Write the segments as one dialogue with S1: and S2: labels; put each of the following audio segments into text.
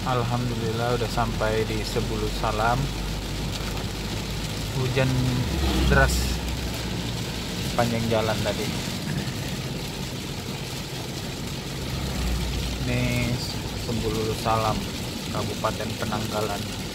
S1: Alhamdulillah udah sampai di Sebulu Salam. Hujan deras panjang jalan tadi. Ini Sebulu Salam, Kabupaten Penanggalan.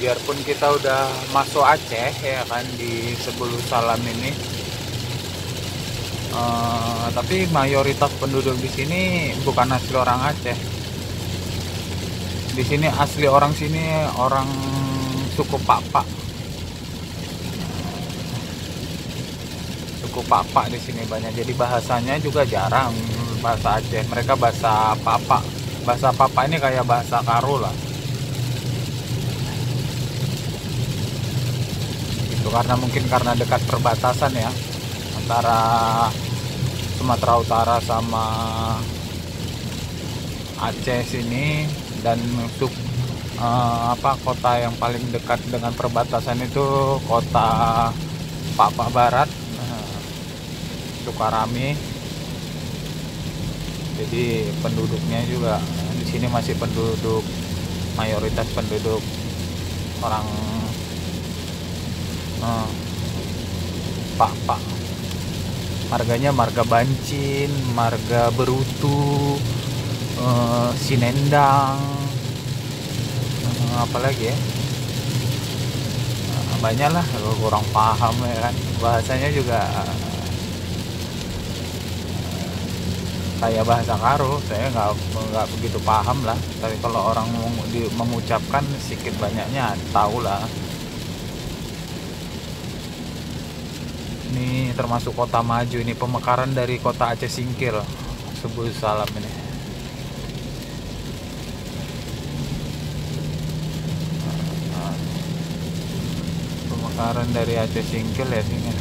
S1: Biarpun kita udah masuk Aceh ya kan di Sebulu Salam ini, tapi mayoritas penduduk di sini bukan asli orang Aceh. Di sini asli orang sini orang suku Pakpak. Suku Pakpak di sini banyak. Jadi bahasanya juga jarang bahasa Aceh. Mereka bahasa Pakpak. Bahasa Pakpak ini kayak bahasa Karo lah. Karena mungkin karena dekat perbatasan ya antara Sumatera Utara sama Aceh sini, dan kota yang paling dekat dengan perbatasan itu kota Pakpak Barat, Sukarami. Jadi penduduknya juga di sini masih mayoritas penduduk orang Pakpak. Marganya marga Bancin, marga Berutu, Sinendang, apalagi ya, banyak lah. Kurang paham ya kan, bahasanya juga kayak bahasa Karo. Saya nggak begitu paham lah, tapi kalau orang mengucapkan sedikit banyaknya tahu lah. Ini termasuk kota maju, ini pemekaran dari kota Aceh Singkil, Sebulu Salam ini. Pemekaran dari Aceh Singkil ya sini,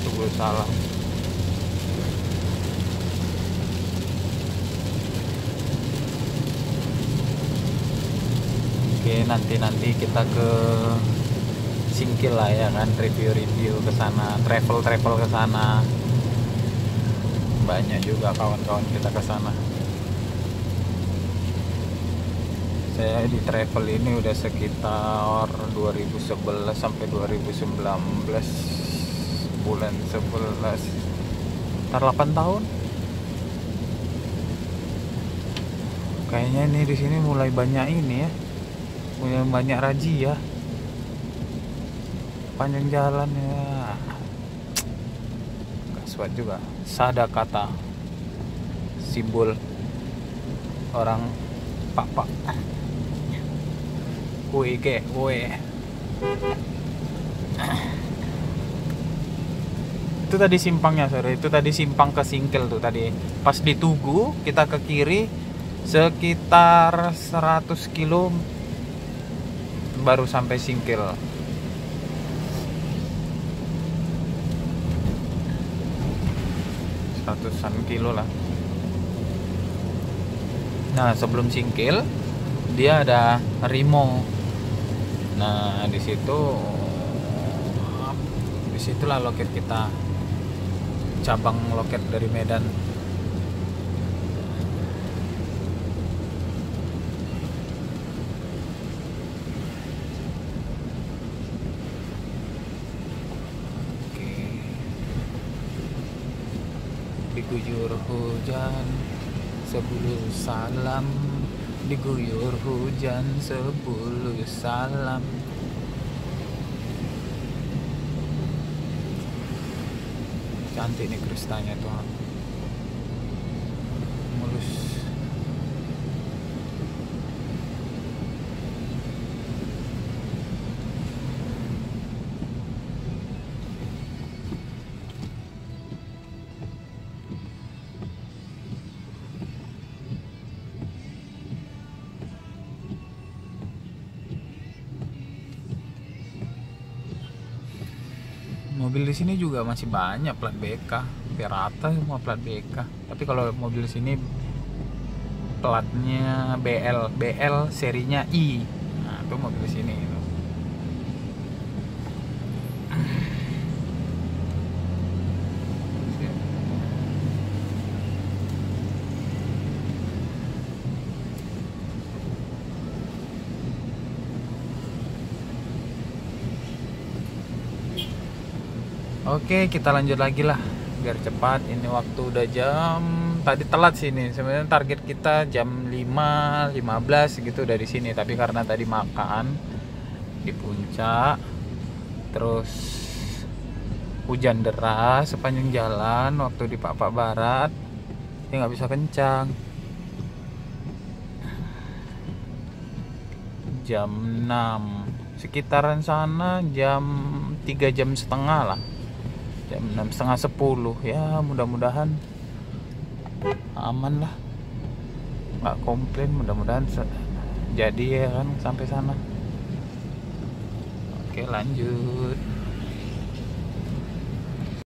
S1: Sebulu Salam. Oke, nanti kita ke Singkil lah ya kan, review ke sana, travel ke sana. Banyak juga kawan-kawan kita ke sana. Saya di travel ini udah sekitar 2011 sampai 2019, bulan 11, sekitar 8 tahun. Kayaknya ini di sini mulai banyak ini ya, mulai banyak razia. Panjang jalan ya, gak suat juga. Sadakata, simbol orang Pakpak. Woi ke, woi. Itu tadi simpangnya, sorry. Itu tadi simpang ke Singkil tuh tadi. Pas di Tugu kita ke kiri sekitar 100 kilo baru sampai Singkil. 100-an kilo lah. Nah, sebelum Singkil dia ada Rimo. Nah, disitulah loket kita, cabang loket dari Medan. Diguyur hujan Sebulu Salam, diguyur hujan Sebulu Salam. Cantik nih kristanya tuh, mulus. mobil di sini juga masih banyak plat BK, hampir rata semua plat BK. Tapi kalau mobil di sini platnya BL serinya I. Nah, itu mobil di sini itu. Oke, kita lanjut lagi lah biar cepat. Ini waktu udah jam, tadi telat sih ini. Sebenarnya target kita jam 5.15 gitu dari sini, tapi karena tadi makan di puncak, terus hujan deras sepanjang jalan waktu di Pak Barat, ya nggak bisa kencang. Jam 6 sekitaran sana, jam 3 jam setengah lah, jam 6 setengah 10 ya. Mudah-mudahan aman lah, nggak komplain, mudah-mudahan jadi ya kan sampai sana. Oke, lanjut.